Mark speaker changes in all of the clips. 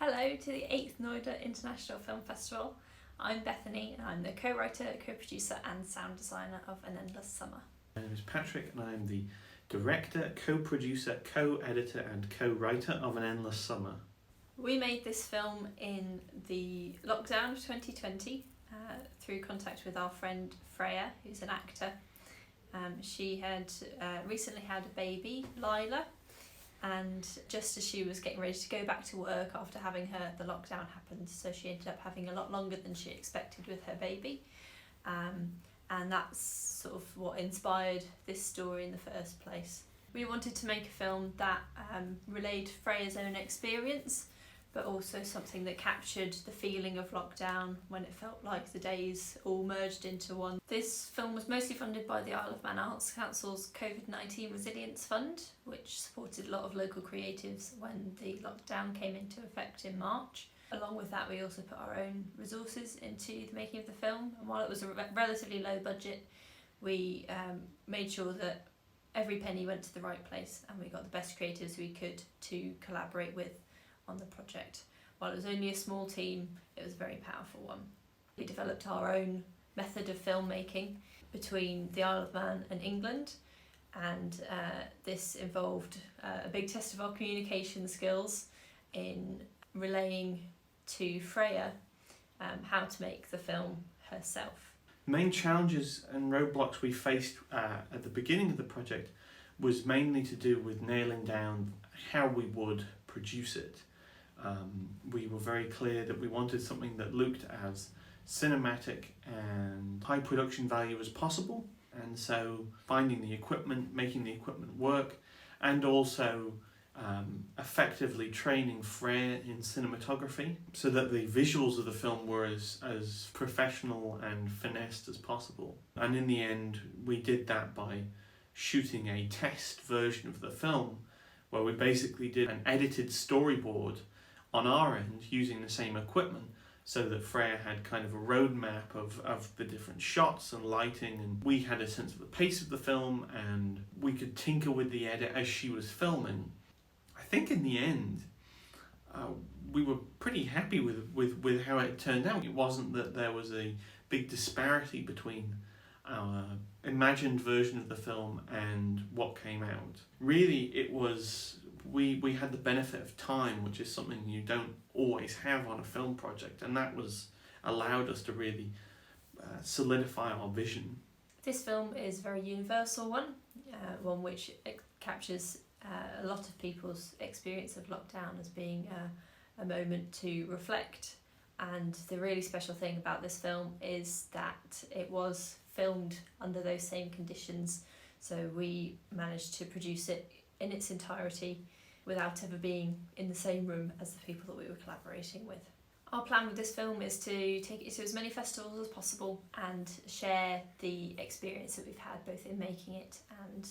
Speaker 1: Hello to the 8th Noida International Film Festival. I'm Bethany and I'm the co-writer, co-producer and sound designer of An Endless Summer.
Speaker 2: My name is Patrick and I'm the director, co-producer, co-editor and co-writer of An Endless Summer.
Speaker 1: We made this film in the lockdown of 2020 through contact with our friend Freya, who's an actor. She had recently had a baby, Lila, and just as she was getting ready to go back to work after having the lockdown happened, so she ended up having a lot longer than she expected with her baby, and that's sort of what inspired this story in the first place. We wanted to make a film that relayed Freya's own experience, but also something that captured the feeling of lockdown when it felt like the days all merged into one. This film was mostly funded by the Isle of Man Arts Council's COVID-19 Resilience Fund, which supported a lot of local creatives when the lockdown came into effect in March. Along with that, we also put our own resources into the making of the film, and while it was a relatively low budget, we made sure that every penny went to the right place and we got the best creatives we could to collaborate with on the project. While it was only a small team, it was a very powerful one. We developed our own method of filmmaking between the Isle of Man and England, and this involved a big test of our communication skills in relaying to Freya how to make the film herself.
Speaker 2: Main challenges and roadblocks we faced at the beginning of the project was mainly to do with nailing down how we would produce it. We were very clear that we wanted something that looked as cinematic and high production value as possible, and so finding the equipment, making the equipment work, and also effectively training Freya in cinematography so that the visuals of the film were as professional and finessed as possible. And in the end, we did that by shooting a test version of the film where we basically did an edited storyboard on our end using the same equipment, so that Freya had kind of a roadmap of the different shots and lighting, and we had a sense of the pace of the film and we could tinker with the edit as she was filming. I think in the end we were pretty happy with how it turned out. It wasn't that there was a big disparity between our imagined version of the film and what came out. Really, it was we had the benefit of time, which is something you don't always have on a film project, and that allowed us to really solidify our vision.
Speaker 1: This film is a very universal one which captures a lot of people's experience of lockdown as being a moment to reflect. And the really special thing about this film is that it was filmed under those same conditions, so we managed to produce it in its entirety without ever being in the same room as the people that we were collaborating with. Our plan with this film is to take it to as many festivals as possible and share the experience that we've had both in making it and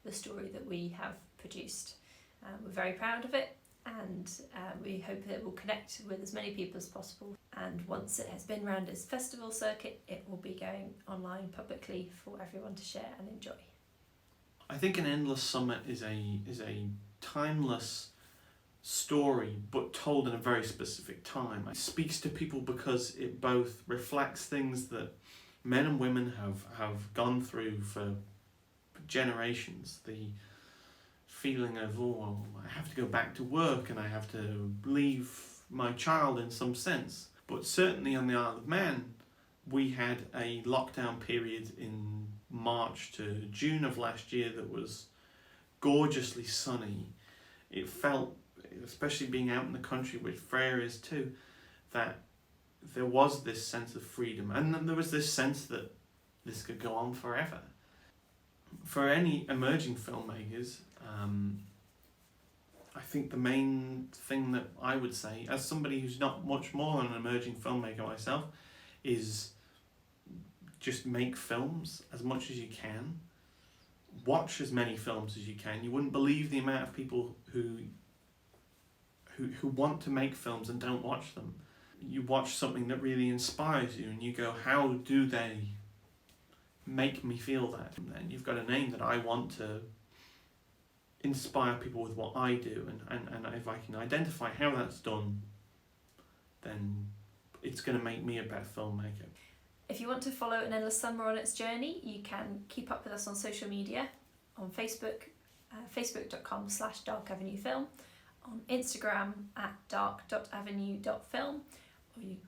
Speaker 1: the story that we have produced. We're very proud of it, and we hope that it will connect with as many people as possible, and once it has been around its festival circuit, it will be going online publicly for everyone to share and enjoy.
Speaker 2: I think An Endless Summer is a timeless story, but told in a very specific time. It speaks to people because it both reflects things that men and women have gone through for generations. The feeling of, I have to go back to work and I have to leave my child in some sense. But certainly on the Isle of Man, we had a lockdown period in March to June of last year that was gorgeously sunny. It felt, especially being out in the country, which Freya is too, that there was this sense of freedom, and then there was this sense that this could go on forever. For any emerging filmmakers, I think the main thing that I would say, as somebody who's not much more than an emerging filmmaker myself, is just make films as much as you can. Watch as many films as you can. You wouldn't believe the amount of people who want to make films and don't watch them. You watch something that really inspires you and you go, how do they make me feel that? And then you've got a name that I want to inspire people with what I do, and if I can identify how that's done, then it's going to make me a better filmmaker.
Speaker 1: If you want to follow An Endless Summer on its journey, you can keep up with us on social media, on Facebook, facebook.com/darkavenuefilm, on Instagram @dark.avenue.film,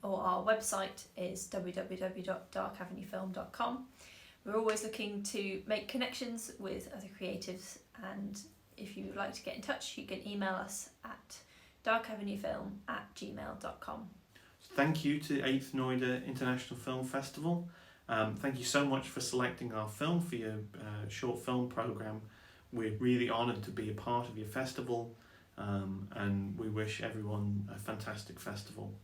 Speaker 1: or our website is www.darkavenuefilm.com. We're always looking to make connections with other creatives, and if you would like to get in touch, you can email us at darkavenuefilm@gmail.com.
Speaker 2: Thank you to 8th Noida International Film Festival. Thank you so much for selecting our film for your short film programme. We're really honoured to be a part of your festival, and we wish everyone a fantastic festival.